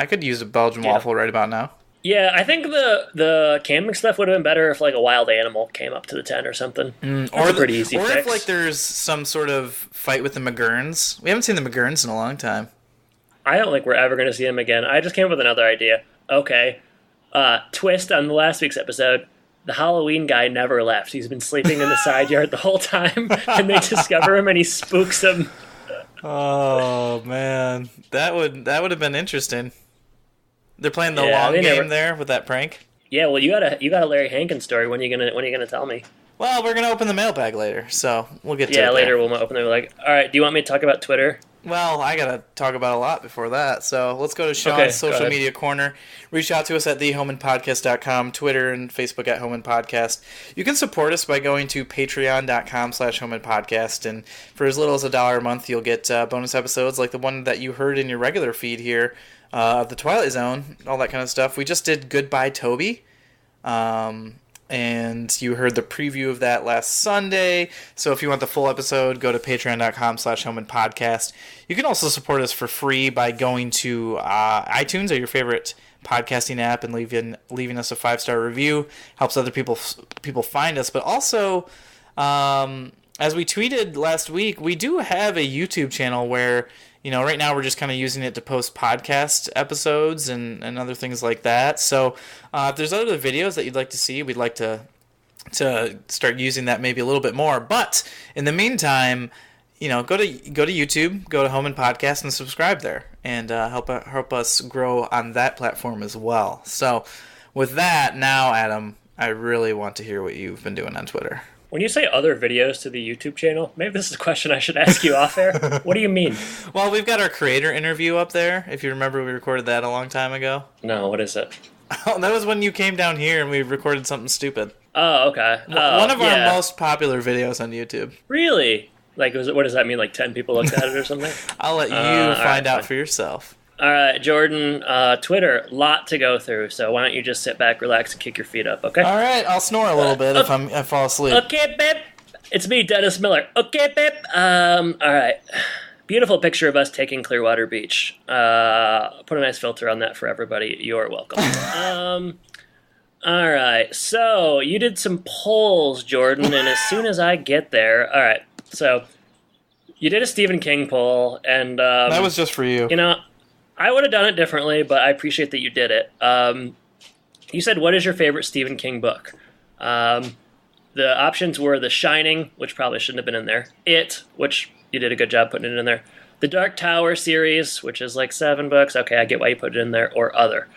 could use a Belgian waffle right about now. Yeah, I think the camping stuff would have been better if like a wild animal came up to the tent or something. Or pretty easy or fix. if like there's some sort of fight with the McGurns. We haven't seen the McGurns in a long time. I don't think we're ever going to see him again. I just came up with another idea. Okay. Twist on the last week's episode. The Halloween guy never left. He's been sleeping in the side yard the whole time, and they discover him and he spooks them. Oh, man. That would have been interesting. They're playing the long game there with that prank. Yeah, well, you got a Larry Hankins story. When are you gonna tell me? Well, we're gonna open the mailbag later, so we'll get to it. Yeah, later we'll open it. Like, all right. Do you want me to talk about Twitter? Well, I gotta talk about a lot before that, so let's go to Sean's social media corner. Reach out to us at thehomeandpodcast.com, Twitter and Facebook at Home and Podcast. You can support us by going to patreon.com/homeandpodcast, and for as little as $1 a month, you'll get bonus episodes like the one that you heard in your regular feed here of The Twilight Zone, all that kind of stuff. We just did Goodbye Toby, and you heard the preview of that last Sunday. So if you want the full episode, go to patreon.com/homeandpodcast. You can also support us for free by going to iTunes or your favorite podcasting app and leaving us a 5-star review. Helps other people find us. But also, as we tweeted last week, we do have a YouTube channel where, right now we're just kind of using it to post podcast episodes and other things like that. So if there's other videos that you'd like to see, we'd like to start using that maybe a little bit more. But in the meantime, go to YouTube, go to Home and Podcast, and subscribe there, and help us grow on that platform as well. So with that, now, Adam, I really want to hear what you've been doing on Twitter. When you say other videos to the YouTube channel, maybe this is a question I should ask you off air. What do you mean? Well, we've got our creator interview up there. If you remember, we recorded that a long time ago. No, what is it? Oh, that was when you came down here and we recorded something stupid. Oh, okay. One of our most popular videos on YouTube. Really? Like, what does that mean? Like 10 people looked at it or something? I'll let you find out for yourself. All right, Jordan, Twitter, lot to go through, so why don't you just sit back, relax, and kick your feet up, okay? All right, I'll snore a little bit if I fall asleep. Okay, babe. It's me, Dennis Miller. Okay, babe. All right. Beautiful picture of us taking Clearwater Beach. Put a nice filter on that for everybody. You're welcome. All right, so you did some polls, Jordan, and as soon as I get there, all right, so you did a Stephen King poll, and that was just for you. I would have done it differently, but I appreciate that you did it. You said, what is your favorite Stephen King book? The options were The Shining, which probably shouldn't have been in there. It, which you did a good job putting it in there. The Dark Tower series, which is like 7 books. Okay, I get why you put it in there. Or other.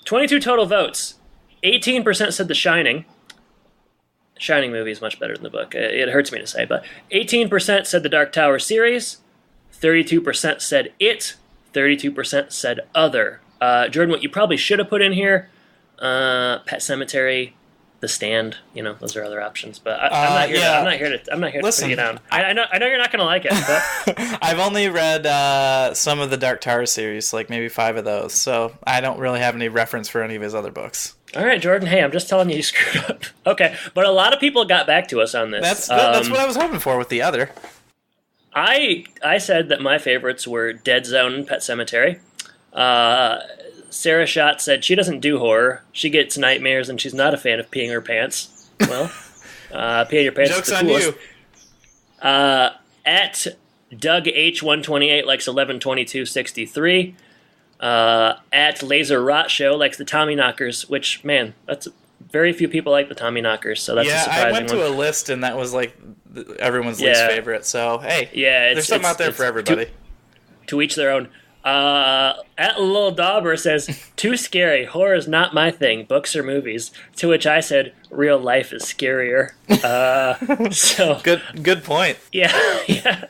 22 total votes. 18% said The Shining. Shining movie is much better than the book. It hurts me to say, but 18% said The Dark Tower series. 32% said It. 32% said other. Jordan, what you probably should have put in here, Pet Sematary, The Stand. Those are other options. But I'm not here to Listen, put you down. I know you're not going to like it. But I've only read some of the Dark Tower series, like maybe 5 of those. So I don't really have any reference for any of his other books. All right, Jordan. Hey, I'm just telling you screwed up. Okay, but a lot of people got back to us on this. That's what I was hoping for with the other. I said that my favorites were Dead Zone and Pet Sematary. Sarah Schott said she doesn't do horror. She gets nightmares and she's not a fan of peeing her pants. Well, peeing your pants Joke's is the on coolest. you. At Doug H128 likes 112263. At Laser Rot Show likes the Tommy Knockers, which, man, that's very few people like the Tommy Knockers, so that's a surprising one. I went to a list and that was like everyone's least favorite. So hey, there's something out there for everybody. To each their own. At Lil Dauber says, too scary. Horror is not my thing. Books or movies. To which I said, real life is scarier. So good point. Yeah.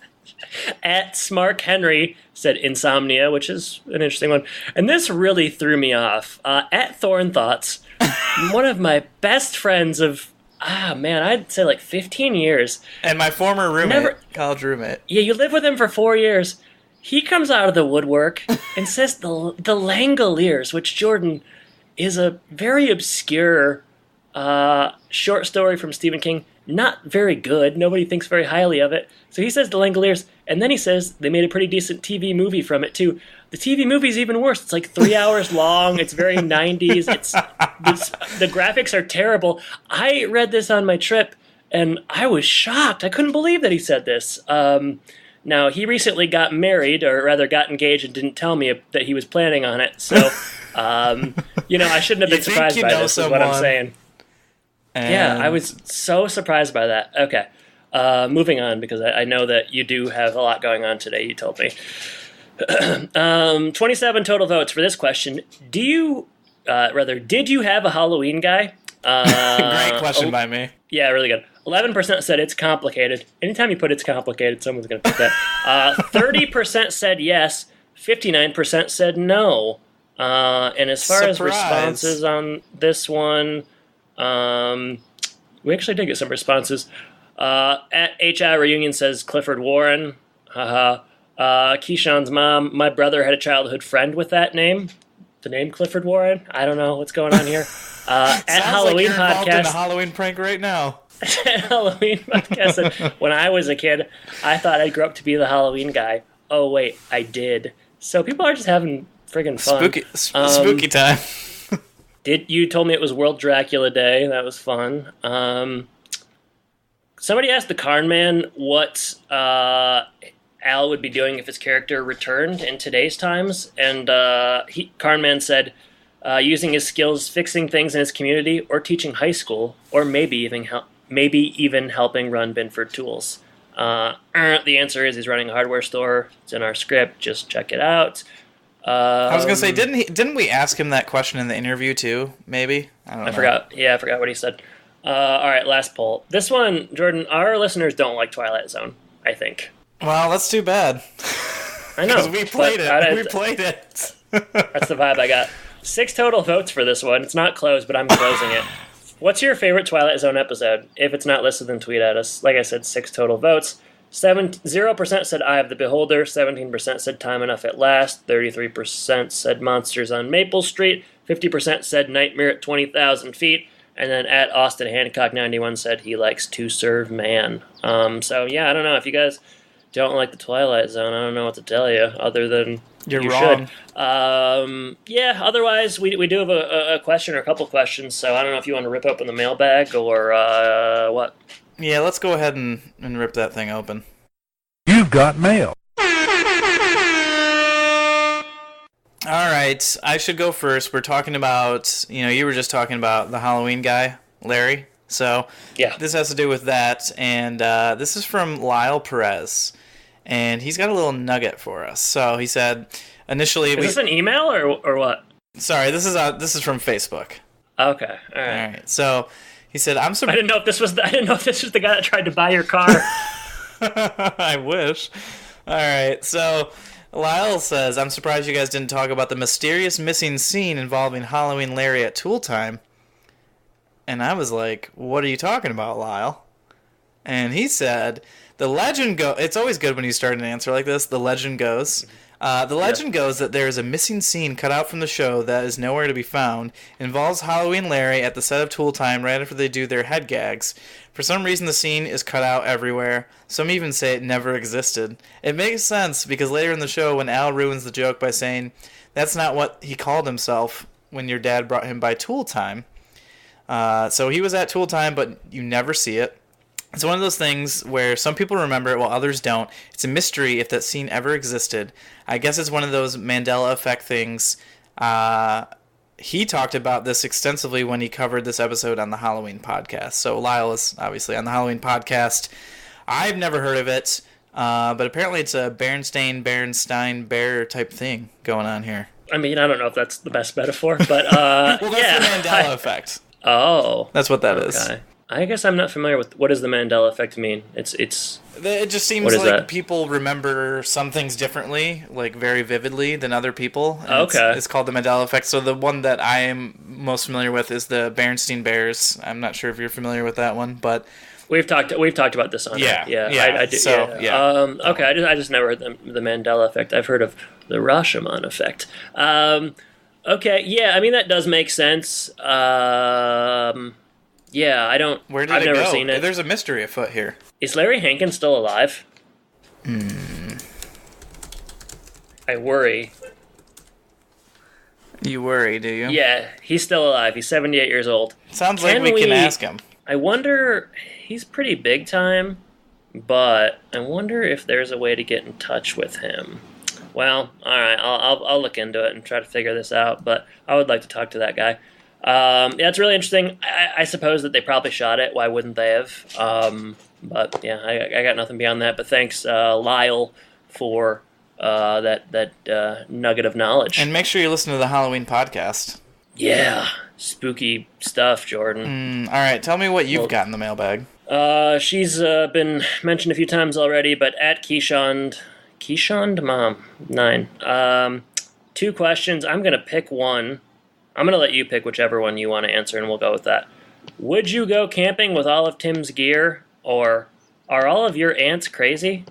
At Smark Henry said Insomnia, which is an interesting one. And this really threw me off. At Thorn Thoughts, one of my best friends of, I'd say like 15 years. And my former roommate, college roommate. Yeah, you lived with him for 4 years. He comes out of the woodwork and says the Langoliers, which, Jordan, is a very obscure short story from Stephen King. Not very good. Nobody thinks very highly of it. So he says the Langoliers, and then he says they made a pretty decent TV movie from it, too. The TV movie's even worse. It's like 3 hours long. It's very 90s. The graphics are terrible. I read this on my trip, and I was shocked. I couldn't believe that he said this. Now, he recently got married, or rather got engaged, and didn't tell me that he was planning on it. So, I shouldn't have been surprised by this, is what I'm saying. Yeah, I was so surprised by that. Okay, moving on, because I know that you do have a lot going on today, you told me. 27 total votes for this question. Did you have a Halloween guy? Great question by me. Yeah, really good. 11% said it's complicated. Anytime you put it's complicated, someone's going to put that. 30% said yes. 59% said no. And as far as responses on this one, we actually did get some responses. At HI Reunion says Clifford Warren. Keyshawn's mom, my brother had a childhood friend with that name. The name Clifford Warren? I don't know what's going on here. At Halloween like you're involved Podcast. In a Halloween prank right now. Halloween Podcast said, when I was a kid, I thought I'd grow up to be the Halloween guy. Oh, wait, I did. So people are just having friggin' fun. Spooky time. You told me it was World Dracula Day. That was fun. Somebody asked the Karn Man what Al would be doing if his character returned in today's times, and Karn Man said, using his skills fixing things in his community, or teaching high school, or maybe even helping run Binford Tools. The answer is he's running a hardware store. It's in our script. Just check it out. I was gonna say, didn't we ask him that question in the interview too? Maybe I forgot. Yeah, I forgot what he said. All right, last poll. This one, Jordan. Our listeners don't like Twilight Zone, I think. Well, that's too bad. I know. Because we played it. We played it. That's the vibe I got. 6 total votes for this one. It's not closed, but I'm closing it. What's your favorite Twilight Zone episode? If it's not listed, then tweet at us. Like I said, 6 total votes. 0% said Eye of the Beholder. 17% said Time Enough at Last. 33% said Monsters on Maple Street. 50% said Nightmare at 20,000 Feet. And then at Austin Hancock 91 said he likes To Serve Man. So yeah, I don't know if you guys don't like the Twilight Zone. I don't know what to tell you other than you're wrong. Should. Yeah. Otherwise, we do have a question or a couple questions. So I don't know if you want to rip open the mailbag or what. Yeah, let's go ahead and rip that thing open. You've got mail. All right, I should go first. We're talking about, you were just talking about the Halloween guy, Larry. So yeah, this has to do with that. And this is from Lyle Perez. And he's got a little nugget for us. So he said, initially... Is this an email or what? Sorry, this is from Facebook. Okay, all right. All right, so he said, I didn't know if this was the guy that tried to buy your car. I wish. All right, so Lyle says, I'm surprised you guys didn't talk about the mysterious missing scene involving Halloween Larry at Tool Time. And I was like, what are you talking about, Lyle? And he said, the legend goes... It's always good when you start an answer like this. The legend goes... The legend goes that there is a missing scene cut out from the show that is nowhere to be found. It involves Halloween Larry at the set of Tool Time right after they do their head gags. For some reason, the scene is cut out everywhere. Some even say it never existed. It makes sense because later in the show, when Al ruins the joke by saying, that's not what he called himself when your dad brought him by Tool Time. So he was at Tool Time, but you never see it. It's one of those things where some people remember it while others don't. It's a mystery if that scene ever existed. I guess it's one of those Mandela effect things. He talked about this extensively when he covered this episode on the Halloween podcast. So Lyle is obviously on the Halloween podcast. I've never heard of it, but apparently it's a Berenstain Bear type thing going on here. I mean, I don't know if that's the best metaphor, but well, that's the Mandela effect. Oh, that's what that is. I guess I'm not familiar with what does the Mandela effect mean. It just seems like people remember some things differently, like very vividly than other people. Okay. It's called the Mandela effect. So the one that I am most familiar with is the Berenstain Bears. I'm not sure if you're familiar with that one, but we've talked about this on yeah. I do. So, yeah. Okay, I just never heard the Mandela effect. I've heard of the Rashomon effect. Okay, yeah, I mean that does make sense. Yeah, I don't. Where did I've it never go? seen it. There's a mystery afoot here. Is Larry Hankin still alive? I worry. You worry, do you? Yeah, he's still alive. He's 78 years old. Sounds like we can ask him. I wonder. He's pretty big time, but I wonder if there's a way to get in touch with him. Well, all right, I'll look into it and try to figure this out. But I would like to talk to that guy. Yeah, it's really interesting. I suppose that they probably shot it. Why wouldn't they have? But yeah, I got nothing beyond that. But thanks, Lyle, for that nugget of knowledge. And make sure you listen to the Halloween podcast. Yeah, spooky stuff, Jordan. All right, tell me what you've got in the mailbag. She's been mentioned a few times already, but at Keishond Mom 9. 2 questions. I'm gonna pick one. I'm going to let you pick whichever one you want to answer, and we'll go with that. Would you go camping with all of Tim's gear, or are all of your aunts crazy?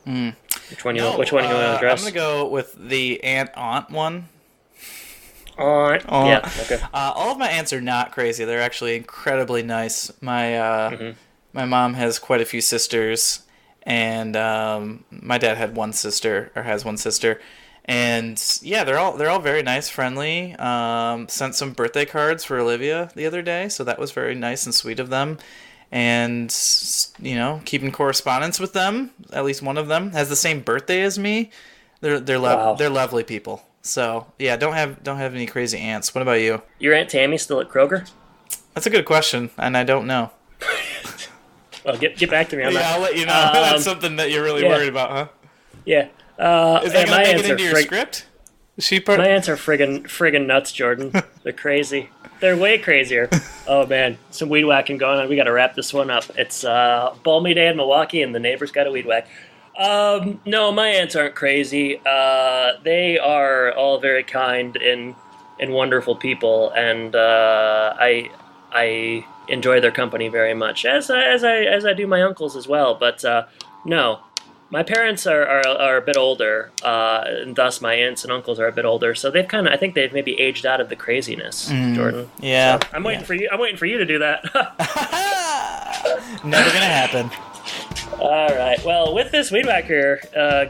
Which one you want to address? I'm going to go with the aunt one. Aunt. Yeah, okay. All of my aunts are not crazy. They're actually incredibly nice. My mom has quite a few sisters, and my dad had one sister, or has one sister. And yeah, they're all very nice, friendly. Sent some birthday cards for Olivia the other day, so that was very nice and sweet of them. And keeping correspondence with them. At least one of them has the same birthday as me. They're lovely people. So yeah, don't have any crazy aunts. What about you? Your Aunt Tammy still at Kroger? That's a good question, and I don't know. Well, get back to me on that. Yeah, I'll let you know. That's something that you're really worried about, huh? Yeah. Is that going to make it into your script? My aunts are friggin' nuts, Jordan. They're crazy. They're way crazier. Oh, man. Some weed whacking going on. We got to wrap this one up. It's balmy day in Milwaukee, and the neighbors got a weed whack. No, my aunts aren't crazy. They are all very kind and wonderful people, and I enjoy their company very much, as I do my uncles as well. But no. My parents are a bit older, and thus my aunts and uncles are a bit older. So I think they've maybe aged out of the craziness, Jordan. Yeah, so I'm waiting for you. I'm waiting for you to do that. Never gonna happen. All right. Well, with this weed whacker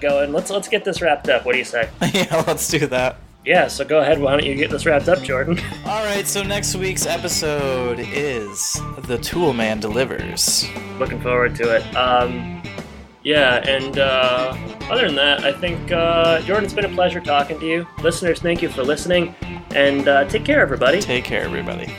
going, let's get this wrapped up. What do you say? Yeah, let's do that. Yeah. So go ahead. Why don't you get this wrapped up, Jordan? All right. So next week's episode is The Tool Man Delivers. Looking forward to it. Yeah, and other than that, I think, Jordan, it's been a pleasure talking to you. Listeners, thank you for listening, and take care, everybody. Take care, everybody.